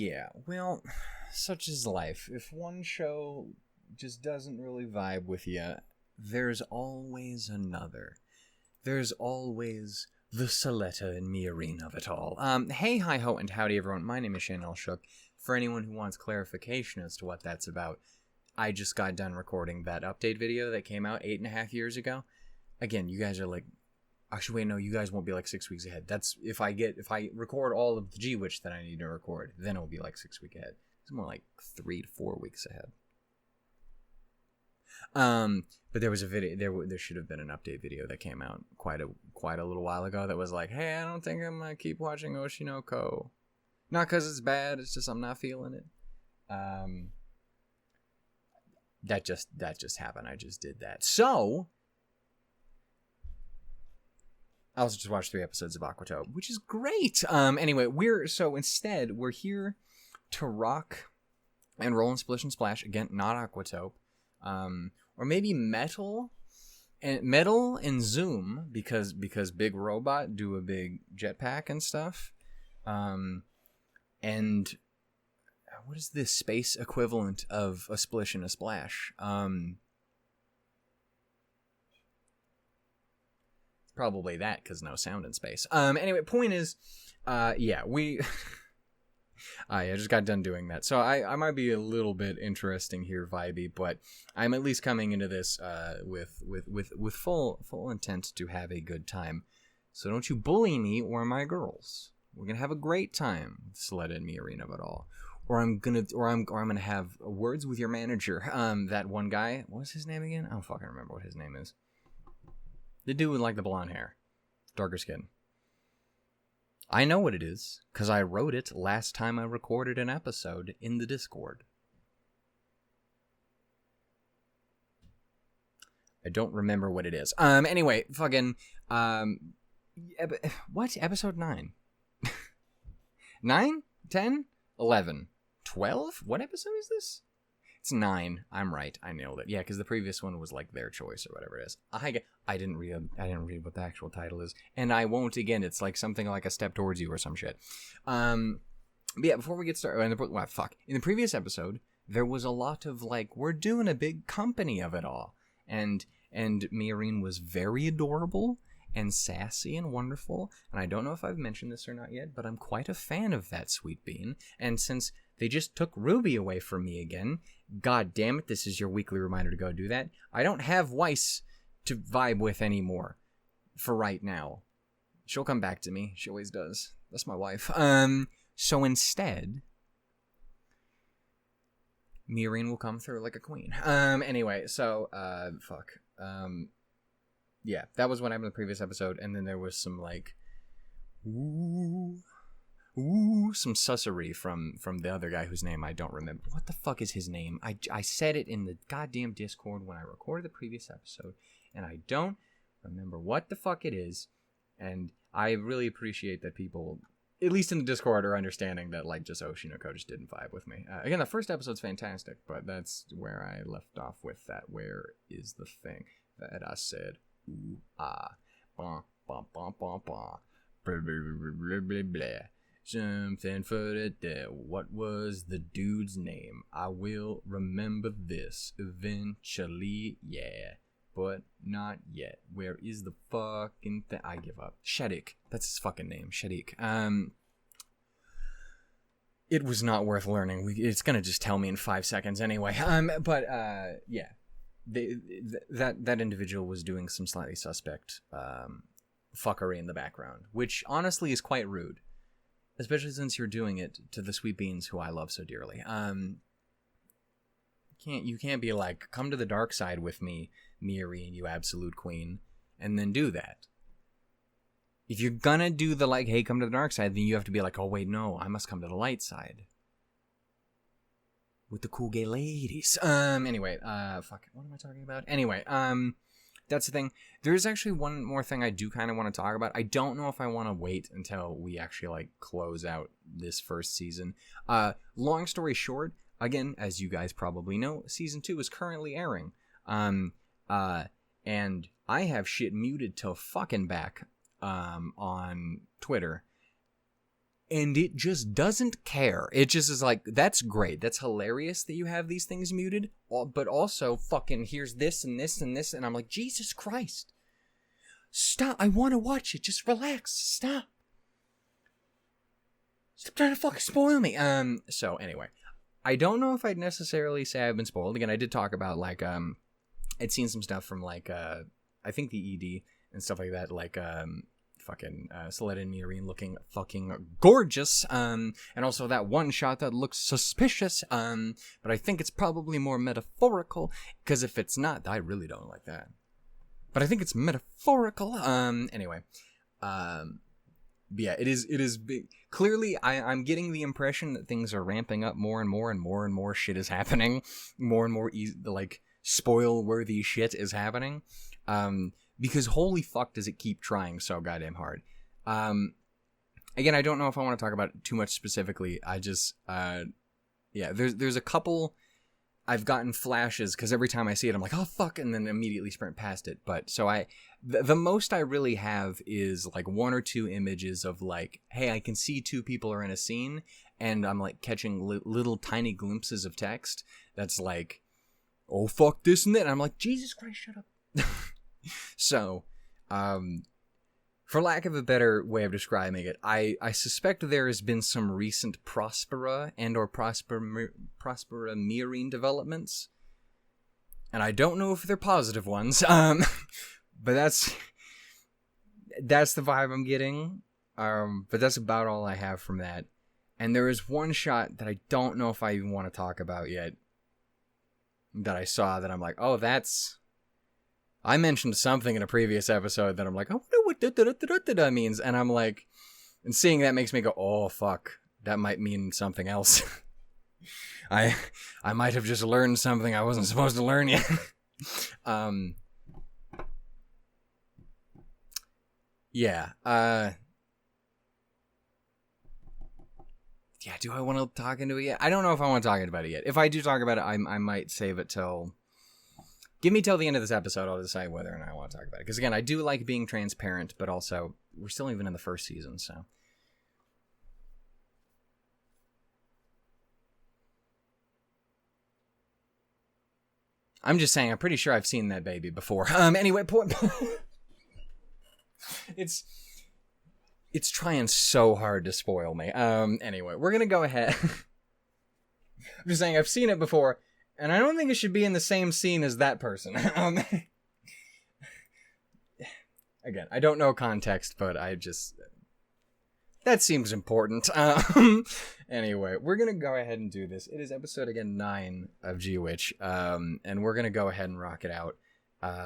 Yeah, well, such is life. If one show just doesn't really vibe with you, there's always another. There's always the Soletta and Miarine of it all. Hey, hi, ho, and howdy, everyone. My name is Shane Shook. For anyone who wants clarification as to what that's about, I just got done recording that update video that came out 8.5 years ago. Again, you guys are like, actually, wait, no, you guys won't be like 6 weeks ahead. That's if I record all of the G-Witch that I need to record, then it'll be like 6 weeks ahead. It's more like 3 to 4 weeks ahead. But there was a video. There should have been an update video that came out quite a little while ago that was like, hey, I don't think I'm gonna keep watching Oshinoko. Not because it's bad. It's just I'm not feeling it. That just happened. I just did that. So I also just watched 3 episodes of Aquatope, which is great. Anyway, we're here to rock and roll and splish and splash. Again, not Aquatope. Or maybe Metal and Zoom because Big Robot do a big jetpack and stuff. And what is the space equivalent of a splish and a splash? Probably that, because no sound in space. Anyway, point is, yeah, I just got done doing that. So I might be a little bit interesting here, vibey, but I'm at least coming into this with full intent to have a good time. So don't you bully me or my girls. We're gonna have a great time with Soletta and Miarine of it all. Or I'm gonna have words with your manager. That one guy, what's his name again? I don't fucking remember what his name is. The dude with like the blonde hair, darker skin. I know what it is, because I wrote it last time I recorded an episode in the Discord. I don't remember what it is. Anyway, fucking, what? Episode 9? 9? 10? 11? 12? What episode is this? It's 9. I'm right. I nailed it. Yeah, because the previous one was like their choice or whatever it is. I didn't read what the actual title is, and I won't again. It's like something like A Step Towards You or some shit. But yeah, before we get started, in the previous episode, there was a lot of like, we're doing a big company of it all, and Miarine was very adorable and sassy and wonderful. And I don't know if I've mentioned this or not yet, but I'm quite a fan of that sweet bean. And since they just took Ruby away from me again, god damn it, this is your weekly reminder to go do that. I don't have Weiss to vibe with anymore for right now. She'll come back to me. She always does. That's my wife. So instead, Miarine will come through like a queen. Anyway, so, yeah, that was what happened in the previous episode, and then there was some, like, some sussery from the other guy whose name I don't remember. What the fuck is his name? I said it in the goddamn Discord when I recorded the previous episode, and I don't remember what the fuck it is, and I really appreciate that people, at least in the Discord, are understanding that, like, just Oshinoko just didn't vibe with me. Again, the first episode's fantastic, but that's where I left off with that. Where is the thing that I said? Ooh, ah, bah, bah, bah, bah, bah, blah, blah, blah, blah, blah. Something for the day. What was the dude's name? I will remember this eventually, yeah, but not yet. Where is the fucking thing? I give up. Shadik. That's his fucking name. Shadik. It was not worth learning. It's gonna just tell me in 5 seconds anyway. Yeah. That individual was doing some slightly suspect fuckery in the background, which honestly is quite rude, especially since you're doing it to the sweet beans who I love so dearly. You can't be like, come to the dark side with me, Miarine, you absolute queen, and then do that. If you're gonna do the like, hey, come to the dark side, then you have to be like, oh wait, no, I must come to the light side with the cool gay ladies. Anyway, fuck, what am I talking about? Anyway, that's the thing. There's actually one more thing I do kind of want to talk about. I don't know if I want to wait until we actually, like, close out this first season. Long story short, again, as you guys probably know, season 2 is currently airing. And I have shit muted till fucking back, on Twitter. And it just doesn't care. It just is like, that's great. That's hilarious that you have these things muted. But also, fucking, here's this and this and this. And I'm like, Jesus Christ. Stop. I want to watch it. Just relax. Stop. Stop trying to fucking spoil me. So, anyway. I don't know if I'd necessarily say I've been spoiled. Again, I did talk about, like, I'd seen some stuff from, like, I think the ED and stuff like that. Like, fucking Soletta and Miorine looking fucking gorgeous, and also that one shot that looks suspicious, but I think it's probably more metaphorical, because if it's not, I really don't like that. But I think it's metaphorical. Anyway, yeah, it is big. Clearly, I'm getting the impression that things are ramping up more and more, and more shit is happening. More and more, like, spoil-worthy shit is happening. Because holy fuck does it keep trying so goddamn hard. Again, I don't know if I want to talk about it too much specifically. I just, yeah, there's a couple I've gotten flashes, because every time I see it, I'm like, oh fuck, and then immediately sprint past it. But, so the most I really have is, like, 1 or 2 images of, like, hey, I can see 2 people are in a scene, and I'm, like, catching little tiny glimpses of text that's like, oh fuck this and that, and I'm like, Jesus Christ, shut up. So, for lack of a better way of describing it, I suspect there has been some recent Prospera and or Prospera Miorine developments, and I don't know if they're positive ones, but that's the vibe I'm getting, but that's about all I have from that. And there is one shot that I don't know if I even want to talk about yet, that I saw that I'm like, oh, I mentioned something in a previous episode that I'm like, I wonder what da means. And I'm like, and seeing that makes me go, oh, fuck. That might mean something else. I might have just learned something I wasn't supposed to learn yet. Yeah. Yeah, do I want to talk into it yet? I don't know if I want to talk about it yet. If I do talk about it, I might save it till... Give me till the end of this episode, I'll decide whether or not I want to talk about it. Because, again, I do like being transparent, but also, we're still even in the first season, so... I'm just saying, I'm pretty sure I've seen that baby before. Anyway, point... It's trying so hard to spoil me. Anyway, we're gonna go ahead. I'm just saying, I've seen it before... And I don't think it should be in the same scene as that person. Again, I don't know context, but I just... That seems important. Anyway, we're going to go ahead and do this. It is episode, again, 9 of G-Witch. And we're going to go ahead and rock it out.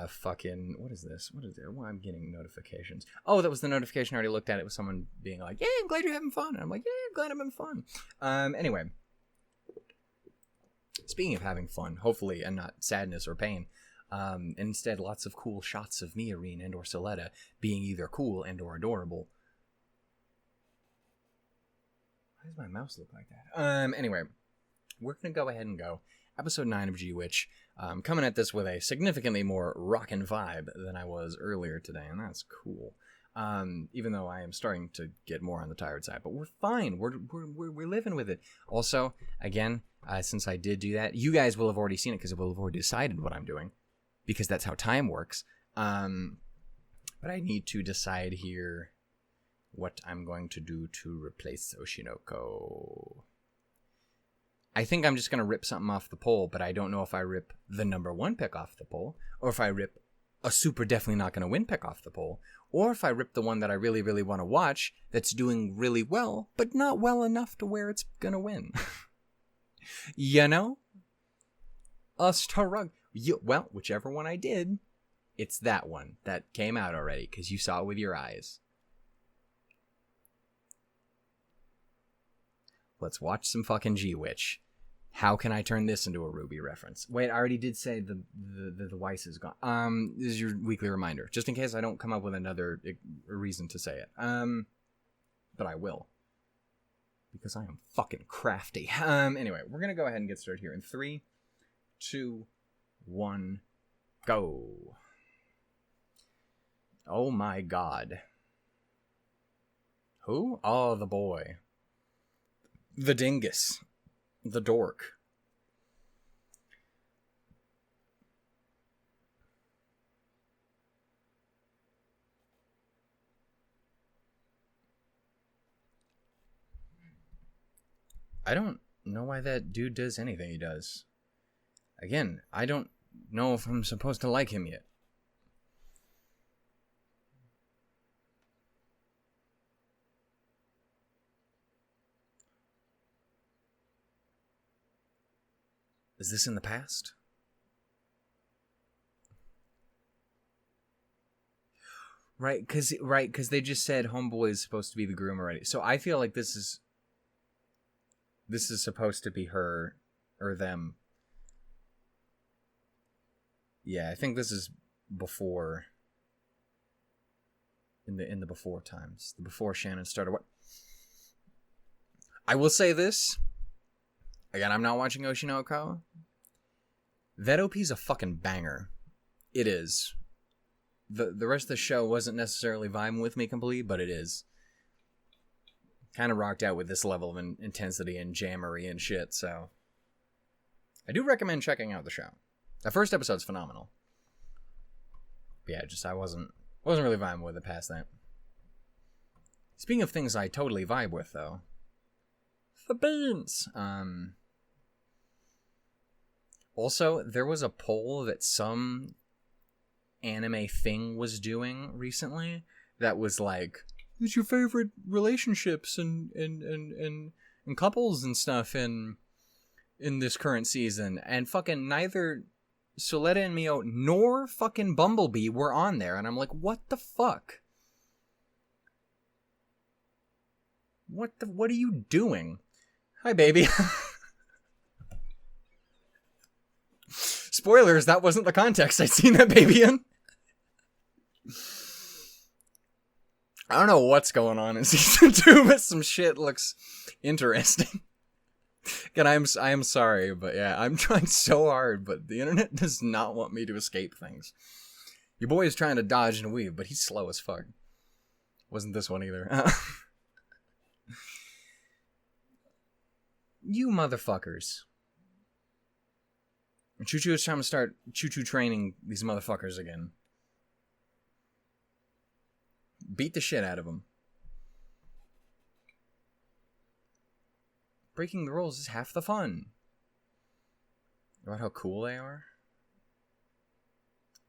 Fucking... What is this? What is there? Well, I'm getting notifications. Oh, that was the notification I already looked at. It was someone being like, yeah, I'm glad you're having fun. And I'm like, yeah, I'm glad I'm having fun. Anyway... Speaking of having fun, hopefully, and not sadness or pain, instead lots of cool shots of Miorine and or Soletta being either cool and or adorable. Why does my mouse look like that? Anyway, we're going to go ahead and go. Episode 9 of G-Witch. Coming at this with a significantly more rockin' vibe than I was earlier today, and that's cool. Even though I am starting to get more on the tired side, but we're fine. We're living with it. Also, again, since I did do that, you guys will have already seen it because it will have already decided what I'm doing, because that's how time works. But I need to decide here what I'm going to do to replace Oshinoko. I think I'm just going to rip something off the poll, but I don't know if I rip the number 1 pick off the poll, or if I rip a super definitely not going to win pick off the poll, or if I rip the one that I really, really want to watch that's doing really well, but not well enough to where it's going to win. You know? Well, whichever one I did, it's that one that came out already, because you saw it with your eyes. Let's watch some fucking G-Witch. How can I turn this into a Ruby reference? Wait, I already did say the Weiss is gone. This is your weekly reminder, just in case I don't come up with another reason to say it. But I will. Because I am fucking crafty. Anyway, we're gonna go ahead and get started here in 3, 2, 1, go. Oh my god. Who? Oh, the boy. The dingus. The dork. I don't know why that dude does anything he does. Again, I don't know if I'm supposed to like him yet. Is this in the past? Right, because they just said Homeboy is supposed to be the groom already. So I feel like this is supposed to be her or them. Yeah, I think this is before in the before times. The before Shannon started what? I will say this. Again, I'm not watching Oshinoko. That OP's a fucking banger. It is. The rest of the show wasn't necessarily vibing with me completely, but it is. Kind of rocked out with this level of intensity and jammery and shit, so I do recommend checking out the show. The first episode's phenomenal. But yeah, just I wasn't really vibing with it past that. Speaking of things I totally vibe with, though, the beans. Also, there was a poll that some anime thing was doing recently that was like, who's your favorite relationships and couples and stuff in this current season? And fucking neither Soleta and Mio nor fucking Bumblebee were on there. And I'm like, what the fuck? What are you doing? Hi, baby. Spoilers, that wasn't the context I'd seen that baby in. I don't know what's going on in season 2, but some shit looks interesting. Again, I am sorry, but yeah, I'm trying so hard, but the internet does not want me to escape things. Your boy is trying to dodge and weave, but he's slow as fuck. Wasn't this one either. You motherfuckers. Choo-Choo is trying to start choo-choo training these motherfuckers again. Beat the shit out of them. Breaking the rules is half the fun. About how cool they are?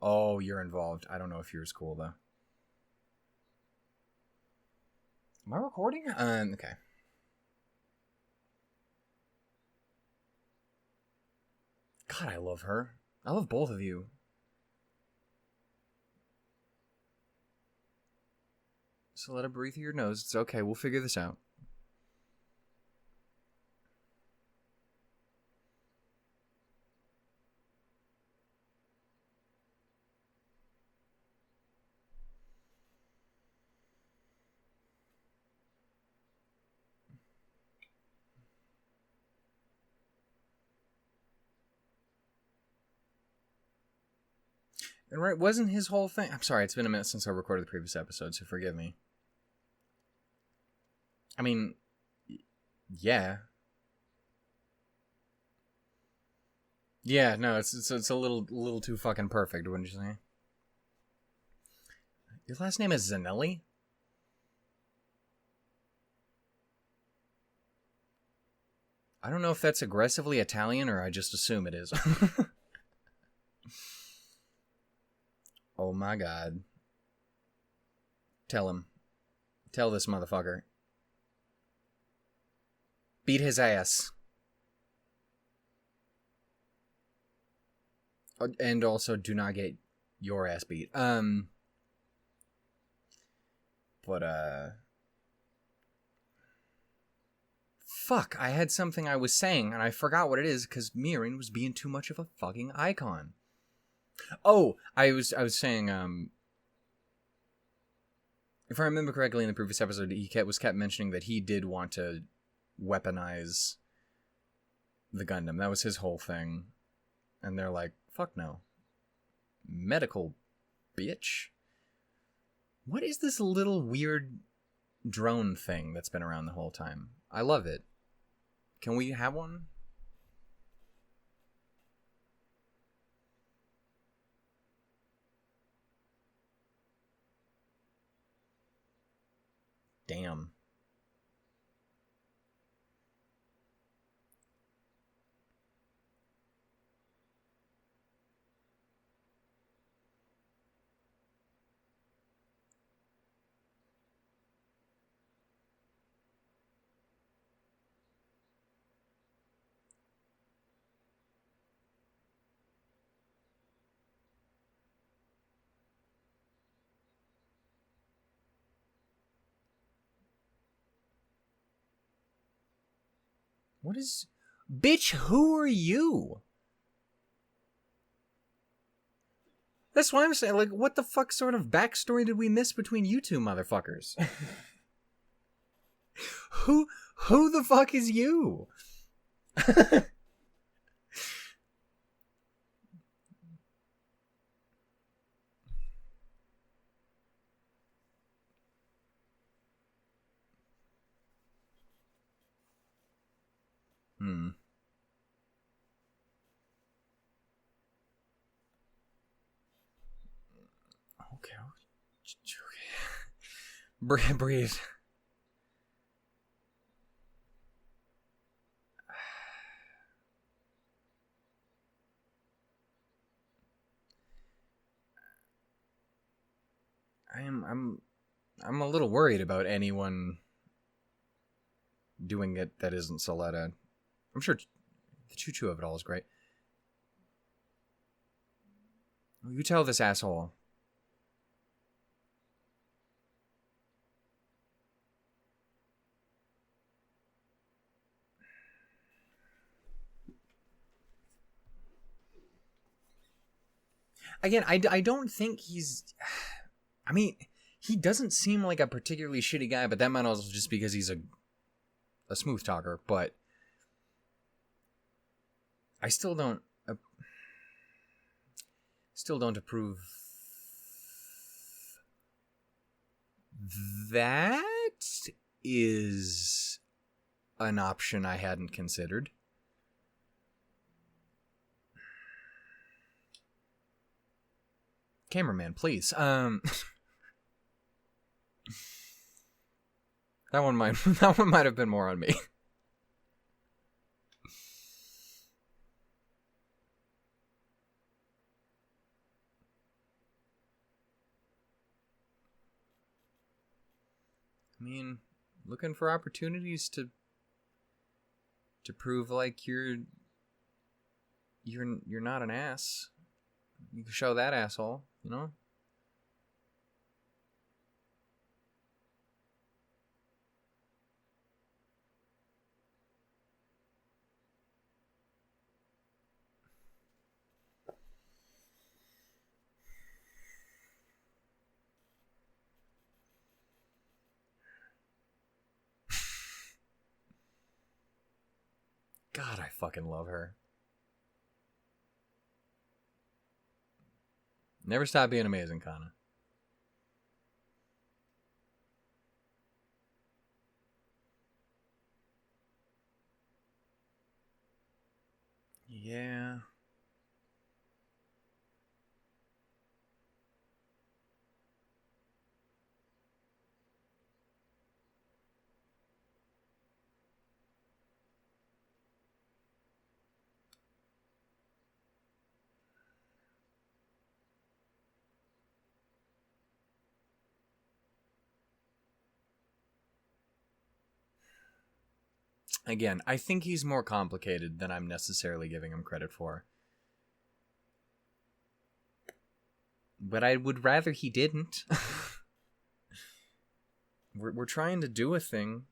Oh, you're involved. I don't know if you're as cool, though. Am I recording? Okay. God, I love her. I love both of you. So let her breathe through your nose. It's okay. We'll figure this out. And right, wasn't his whole thing... I'm sorry, it's been a minute since I recorded the previous episode, so forgive me. I mean, yeah. Yeah, no, it's a little too fucking perfect, wouldn't you say? Your last name is Zanelli? I don't know if that's aggressively Italian or I just assume it is. Oh my god. Tell him. Tell this motherfucker. Beat his ass. And also do not get your ass beat. Fuck, I had something I was saying and I forgot what it is because Mirin was being too much of a fucking icon. Oh, I was saying, if I remember correctly in the previous episode, he kept mentioning that he did want to weaponize the Gundam. That was his whole thing. And they're like, fuck no. Medical bitch? What is this little weird drone thing that's been around the whole time? I love it. Can we have one? Damn. What is... Bitch, who are you? That's why I'm saying, like, what the fuck sort of backstory did we miss between you two motherfuckers? Who the fuck is you? Okay. Breathe. I'm a little worried about anyone doing it that isn't Soletta. I'm sure the choo-choo of it all is great. You tell this asshole. Again, I don't think he's... I mean, he doesn't seem like a particularly shitty guy, but that might also just because he's a smooth talker, but I still don't approve. That is an option I hadn't considered. Cameraman, please. That one might have been more on me. I mean, looking for opportunities to prove like you're not an ass. You can show that asshole, you know? God, I fucking love her. Never stop being amazing, Kana. Yeah. Again, I think he's more complicated than I'm necessarily giving him credit for. But I would rather he didn't. We're trying to do a thing.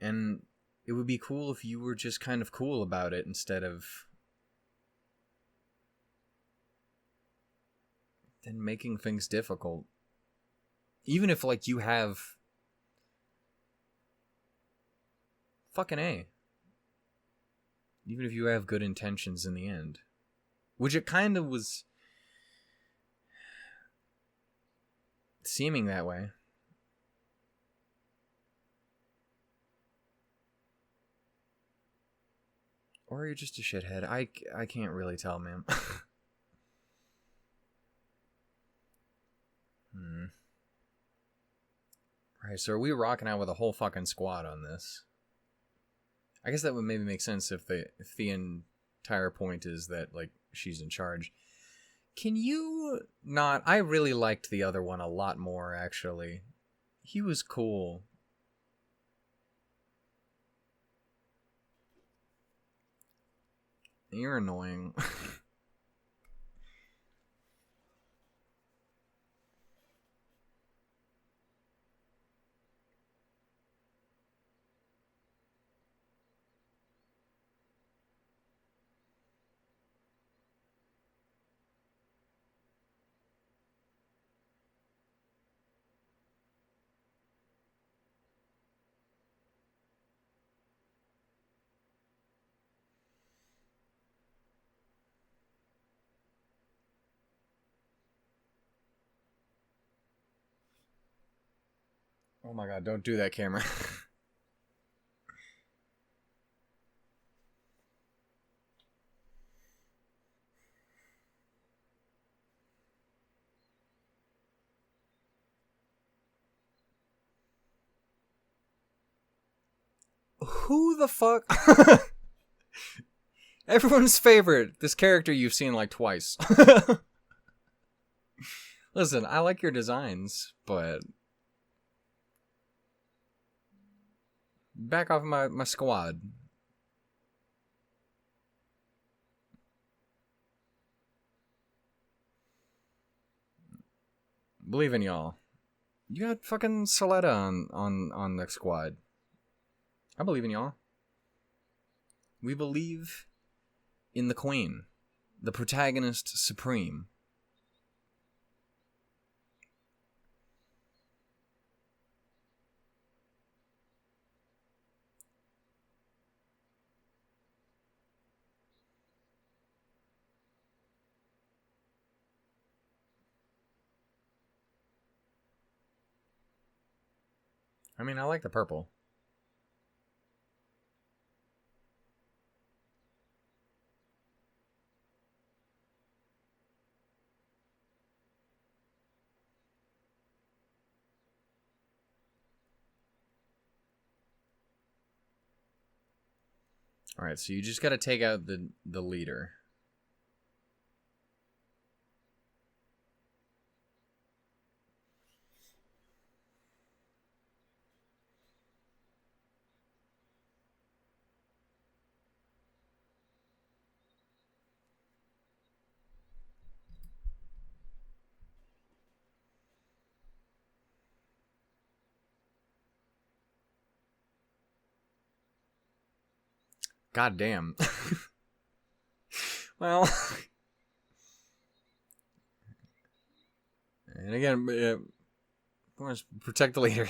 And it would be cool if you were just kind of cool about it instead of then making things difficult. Even if, like, you have... Fucking A. Even if you have good intentions in the end. Which it kind of was... seeming that way. Or you're just a shithead. I can't really tell, man. Alright, so are we rocking out with a whole fucking squad on this? I guess that would maybe make sense if the entire point is that, like, she's in charge. Can you not... I really liked the other one a lot more, actually. He was cool. You're annoying. Oh my god, don't do that, camera. Who the fuck? Everyone's favorite. This character you've seen like twice. Listen, I like your designs, but... back off my squad. Believe in y'all. You got fucking Soletta on the squad. I believe in y'all. We believe in the queen. The protagonist supreme. I mean, I like the purple. Alright, so you just gotta take out the leader. God damn. Well... and again, protect the leader.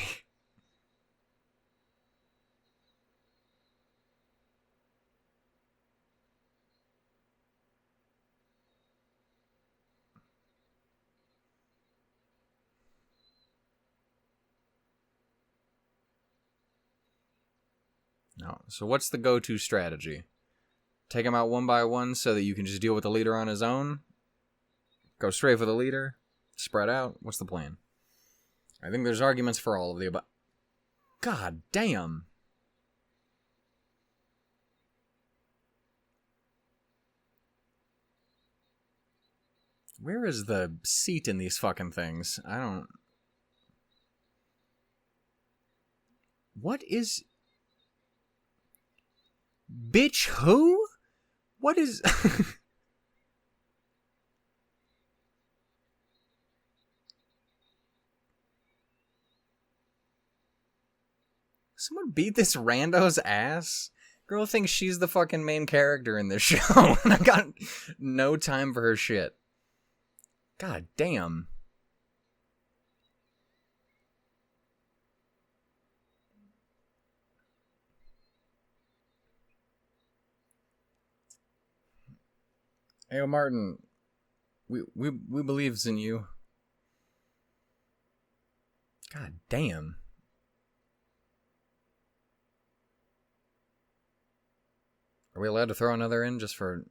No. So what's the go-to strategy? Take him out one by one so that you can just deal with the leader on his own? Go straight for the leader? Spread out? What's the plan? I think there's arguments for all of the above. God damn. Where is the seat in these fucking things? I don't... What is... Bitch who? What is... Someone beat this rando's ass? Girl thinks she's the fucking main character in this show, and I got no time for her shit. God damn. Hey, Martin, we believes in you. God damn. Are we allowed to throw another in just for...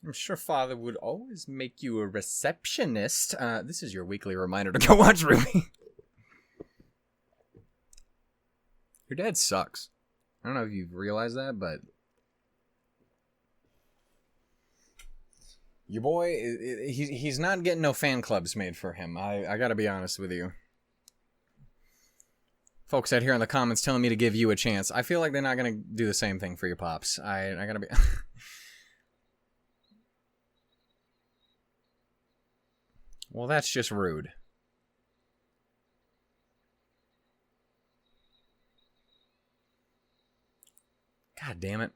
I'm sure Father would always make you a receptionist. This is your weekly reminder to go watch Ruby. Your dad sucks. I don't know if you've realized that, but... Your boy, he's not getting no fan clubs made for him. I gotta be honest with you. Folks out here in the comments telling me to give you a chance. I feel like they're not gonna do the same thing for your pops. I gotta be... Well, that's just rude. God damn it.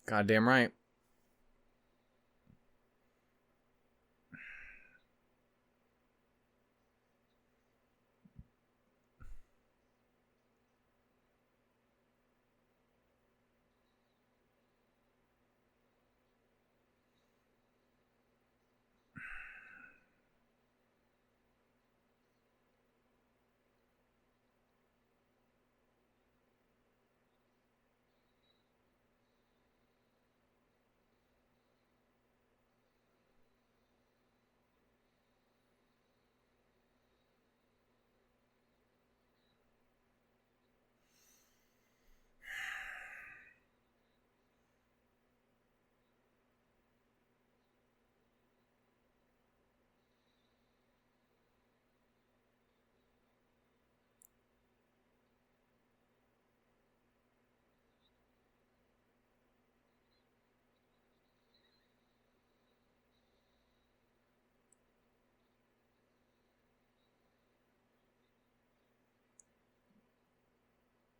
Goddamn right.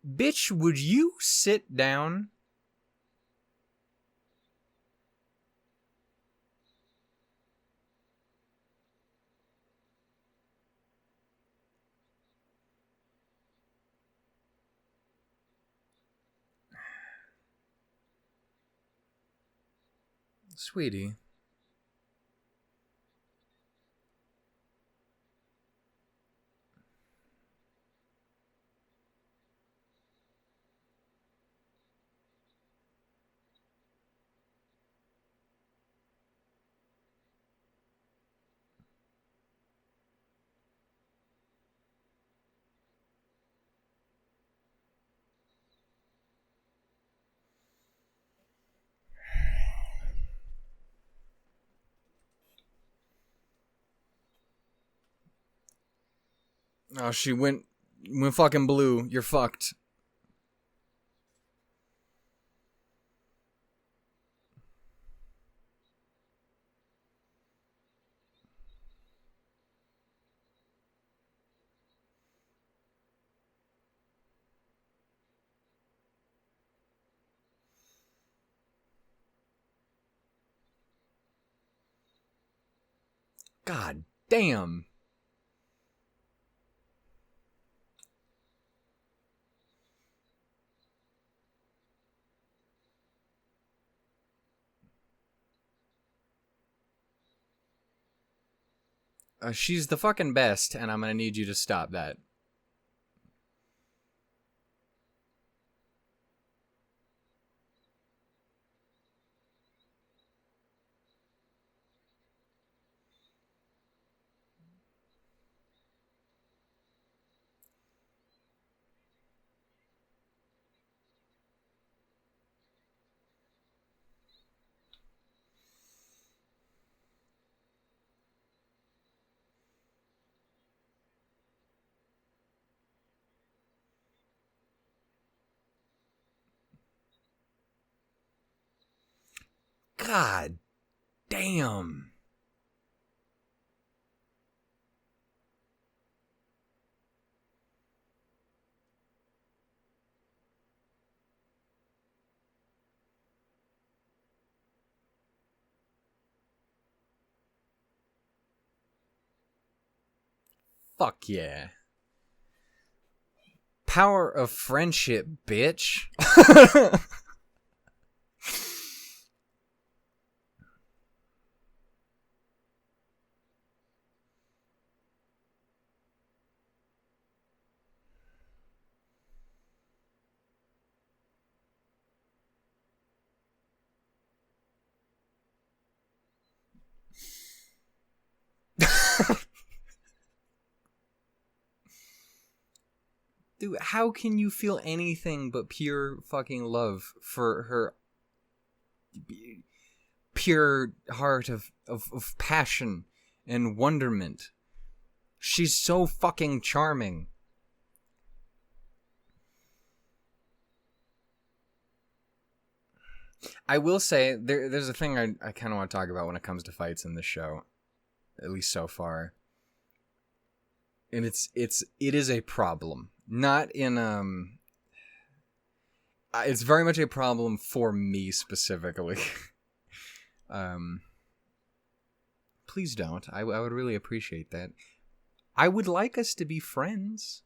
Bitch, would you sit down? Sweetie. Oh, she went fucking blue. You're fucked. God damn. She's the fucking best, and I'm gonna need you to stop that. God damn. Fuck yeah. Power of friendship, bitch. Dude, how can you feel anything but pure fucking love for her pure heart of passion and wonderment? She's so fucking charming. I will say, there's a thing I kind of want to talk about when it comes to fights in this show, at least so far. And it is a problem. Not in, it's very much a problem for me specifically. Please don't. I would really appreciate that. I would like us to be friends.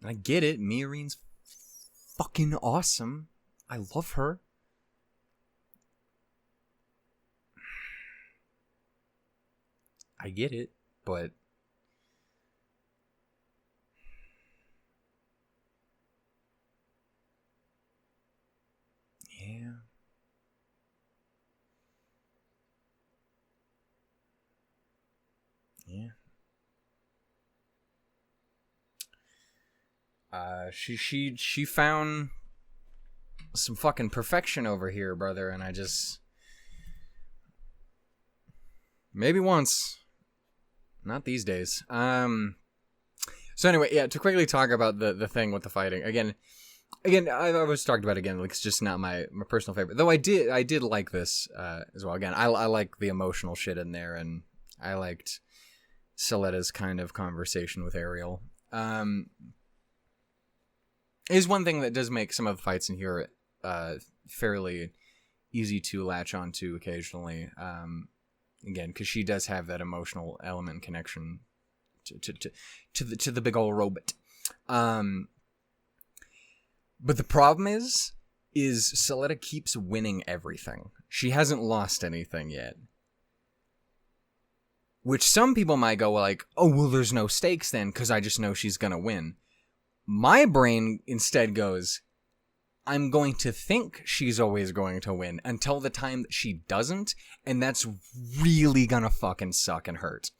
I get it. Miorine's fucking awesome. I love her. I get it, but yeah. Yeah. She found some fucking perfection over here, brother, and I just maybe once. Not these days. So anyway, yeah, to quickly talk about the thing with the fighting. Again, I was talked about it again, like it's just not my personal favorite. Though I did like this as well. Again, I like the emotional shit in there, and I liked Soletta's kind of conversation with Ariel. Is one thing that does make some of the fights in here fairly easy to latch onto occasionally. Again, because she does have that emotional element connection to the big old robot. But the problem is Soletta keeps winning everything. She hasn't lost anything yet. Which some people might go like, oh, well, there's no stakes then, because I just know she's going to win. My brain instead goes, I'm going to think she's always going to win until the time that she doesn't, and that's really gonna fucking suck and hurt.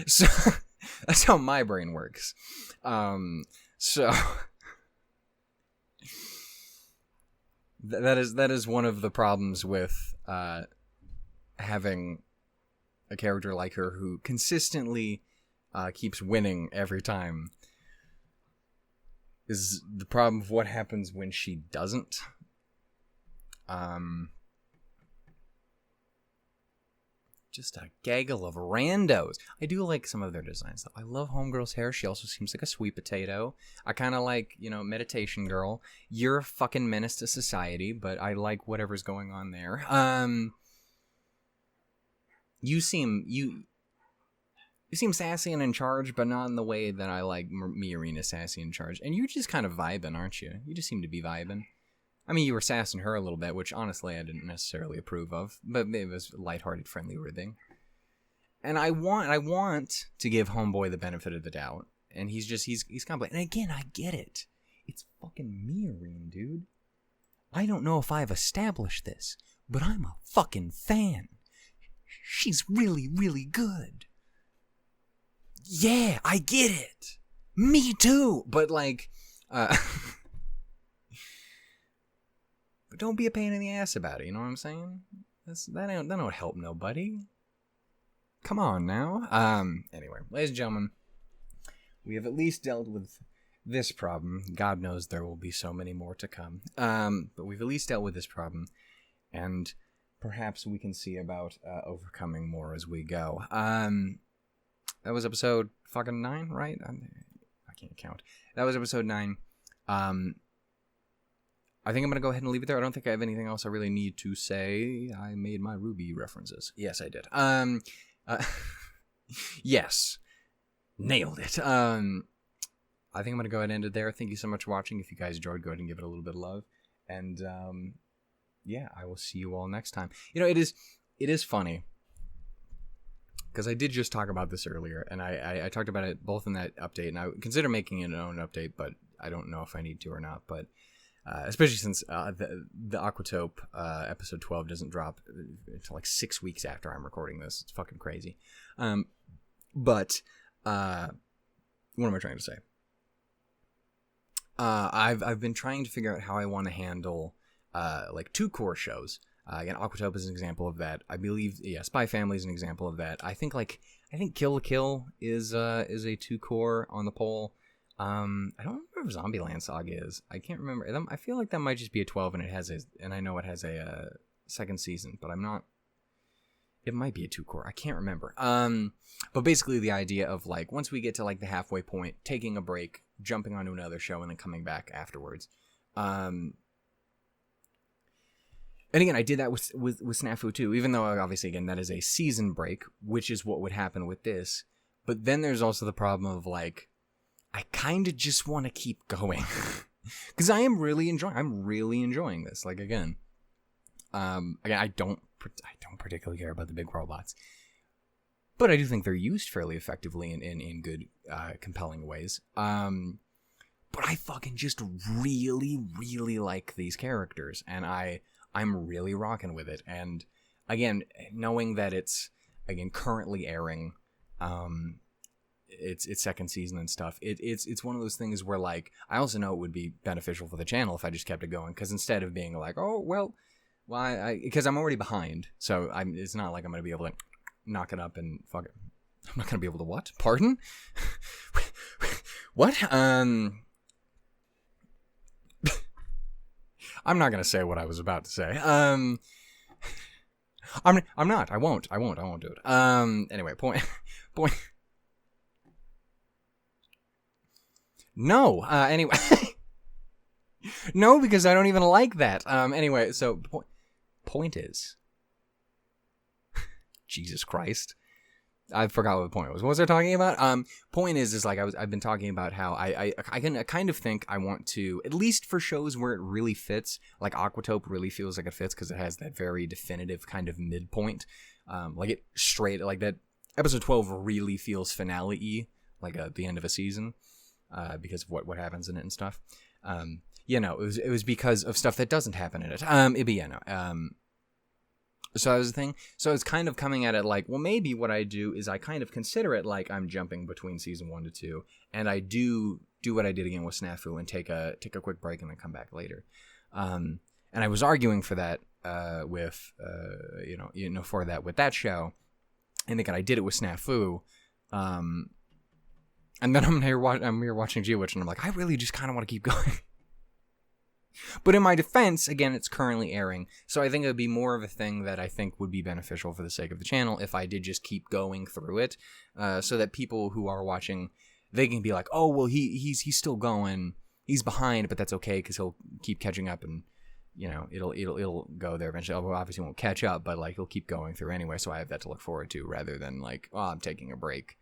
So that's how my brain works. So that is one of the problems with having a character like her who consistently keeps winning every time. Is the problem of what happens when she doesn't. Just a gaggle of randos. I do like some of their designs, though. I love Homegirl's hair. She also seems like a sweet potato. I kind of like, Meditation Girl. You're a fucking menace to society, but I like whatever's going on there. You seem sassy and in charge, but not in the way that I like Miorine sassy and in charge. And you're just kind of vibing, aren't you? You just seem to be vibing. I mean, you were sassing her a little bit, which honestly I didn't necessarily approve of, but it was lighthearted, friendly ribbing. And I want to give Homeboy the benefit of the doubt, and he's complaining. And again, I get it. It's fucking Miorine, dude. I don't know if I've established this, but I'm a fucking fan. She's really, really good. Yeah, I get it. Me too. But but don't be a pain in the ass about it. You know what I'm saying? That don't help nobody. Come on now. Anyway, ladies and gentlemen, we have at least dealt with this problem. God knows there will be so many more to come. But we've at least dealt with this problem, and perhaps we can see about overcoming more as we go. That was episode fucking 9, right? I can't count. That was episode 9. I think I'm going to go ahead and leave it there. I don't think I have anything else I really need to say. I made my Ruby references. Yes, I did. Yes. Nailed it. I think I'm going to go ahead and end it there. Thank you so much for watching. If you guys enjoyed, go ahead and give it a little bit of love. And, yeah, I will see you all next time. You know, it is funny, because I did just talk about this earlier, and I talked about it both in that update, and I consider making it an own update, but I don't know if I need to or not. But especially since the Aquatope episode 12 doesn't drop until like 6 weeks after I'm recording this. It's fucking crazy. But what am I trying to say? I've been trying to figure out how I want to handle like 2-core shows. Again, Aquatope is an example of that. I believe, yeah, Spy Family is an example of that. I think Kill la Kill is a 2-core on the poll. I don't remember if Zombieland Saga is. I can't remember. I feel like that might just be a 12, and I know it has a second season, but I'm not. It might be a 2-core. I can't remember. But basically the idea of like once we get to like the halfway point, taking a break, jumping onto another show, and then coming back afterwards. And again, I did that with Snafu too, even though obviously, again, that is a season break, which is what would happen with this. But then there's also the problem of like, I kind of just want to keep going because I'm really enjoying this. Like again, I don't particularly care about the big robots, but I do think they're used fairly effectively in good, compelling ways. But I fucking just really, really like these characters, and I'm really rocking with it. And again, knowing that it's currently airing, its second season and stuff, it's one of those things where like I also know it would be beneficial for the channel if I just kept it going, because instead of being like, oh well, why? Because I'm already behind, so it's not like I'm gonna be able to knock it up and fuck it. I'm not gonna be able to what? Pardon? What? I'm not gonna say what I was about to say. I'm not. I won't do it. Anyway, point. No. Anyway. No, because I don't even like that. Anyway, so point is. Jesus Christ. I forgot what the point was. What was I talking about? Point is like I've been talking about how I kind of think I want to, at least for shows where it really fits, like Aquatope really feels like it fits because it has that very definitive kind of midpoint. Like it straight, like that episode 12 really feels finale-y, like at the end of a season, because of what happens in it and stuff. You know, it was because of stuff that doesn't happen in it. So that was the thing. So it's kind of coming at it like, well, maybe what I do is I kind of consider it like I'm jumping between season 1 to 2, and I do what I did again with Snafu and take a quick break and then come back later. And I was arguing for that with for that with that show, and again I did it with Snafu. And then I'm here watching G-Witch, and I'm like, I really just kind of want to keep going. But in my defense, again, it's currently airing, so I think it would be more of a thing that I think would be beneficial for the sake of the channel if I did just keep going through it, so that people who are watching, they can be like, oh, well, he's still going, he's behind, but that's okay because he'll keep catching up, and you know it'll go there eventually. Although obviously won't catch up, but like he'll keep going through anyway, so I have that to look forward to rather than like, oh, I'm taking a break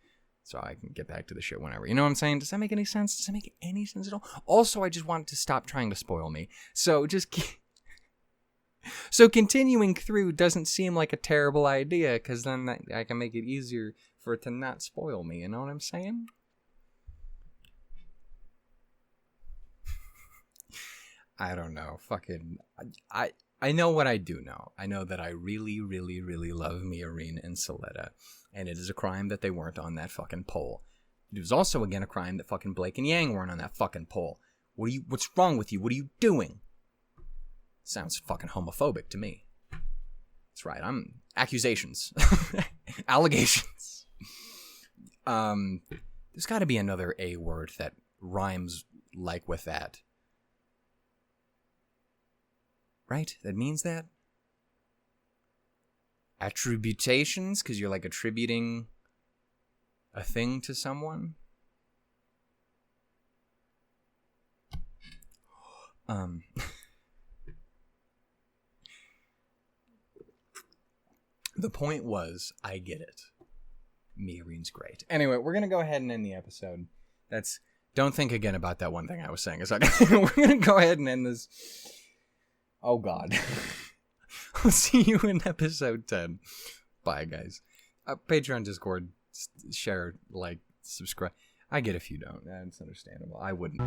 so I can get back to the shit whenever. You know what I'm saying? Does that make any sense? Does that make any sense at all? Also, I just wanted to stop trying to spoil me. So so continuing through doesn't seem like a terrible idea, because then I can make it easier for it to not spoil me. You know what I'm saying? I don't know. Fucking... I know what I do know. I know that I really, really, really love Miorine and Soletta. And it is a crime that they weren't on that fucking poll. It was also, again, a crime that fucking Blake and Yang weren't on that fucking poll. What's wrong with you? What are you doing? Sounds fucking homophobic to me. That's right. Accusations. Allegations. There's got to be another A word that rhymes like with that. Right? That means that? Attributations, because you're like attributing a thing to someone. The point was, I get it. Miorine's great. Anyway, we're gonna go ahead and end the episode. Don't think again about that one thing I was saying a second. We're gonna go ahead and end this. Oh God. I'll see you in episode 10. Bye, guys. Patreon, Discord, share, like, subscribe. I get if you don't. That's understandable. I wouldn't.